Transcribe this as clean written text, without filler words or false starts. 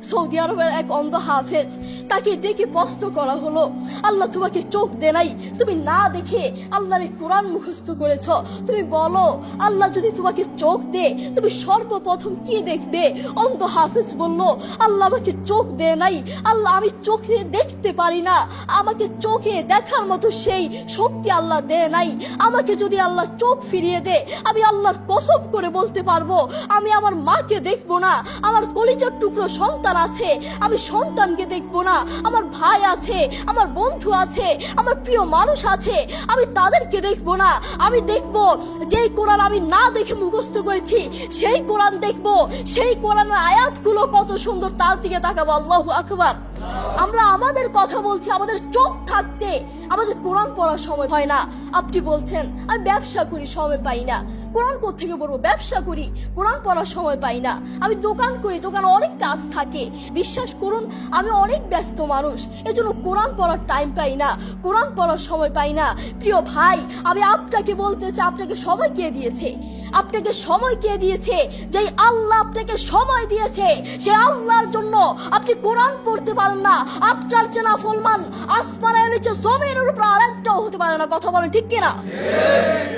Saudi আরবের এক অন্ধ হাফেজ, তাকে ডেকে প্রশ্ন করা হলো, আল্লাহ তোমাকে চোখ দে নাই, তুমি না দেখে আল্লাহর এই কোরআন মুখস্থ করেছ, তুমি বলো আল্লাহ যদি তোমাকে চোখ দে তুমি সর্বপ্রথম কি দেখবে? অন্ধ হাফেজ বলল, আল্লাহ আমাকে চোখ দে নাই, আল্লাহ আমি চোখে দেখতে পারি না, আমাকে চোখে দেখার মতো সেই শক্তি আল্লাহ দে নাই। আমাকে যদি আল্লাহ চোখ ফিরিয়ে দে, আমি আল্লাহর কসম করে বলতে পারবো আমি আমার মাকে দেখবো না, আমার কলিজার টুকরো সন্তান আছে আমি সন্তানকে দেখবো না, আমার ভাই আছে, আমার বন্ধু আছে, আমার প্রিয় মানুষ আছে আমি তাদেরকে দেখবো না। আমি দেখবো যেই কোরআন আমি না দেখে মুখস্থ করেছি সেই কোরআন দেখবো, সেই কোরআনের আয়াতগুলো কত সুন্দর তার দিকে তাকাবো। আল্লাহু আকবার। আমরা আমাদের কথা বলছি, আমাদের চোখ থাকতে আমাদের কোরআন পড়ার সময় হয় না। আপনি বলছেন আমি ব্যবসা করি সময় পাই না, কোরআন কোত্থেকে পড়বো? ব্যবসা করি, কোরআন পড়ার সময় পাই না। আমি দোকান করি, দোকানে অনেক কাজ থাকে, বিশ্বাস করুন আমি অনেক ব্যস্ত মানুষ, এজন্য কোরআন পড়ার টাইম পাই না, কোরআন পড়ার সময় পাই না। প্রিয় ভাই, আমি আপনাকে বলতে চাই, আপনাকে সময় কে দিয়েছে? আপনাকে সময় কে দিয়েছে? যেই আল্লাহ আপনাকে সময় দিয়েছে সেই আল্লাহর জন্য আপনি কোরআন পড়তে পারেন না। আপনার চেনা ফলমান আসমানের নিচে জমিনের উপর আরেকটাও হতে পারে না। কথা বলেন ঠিক কিনা?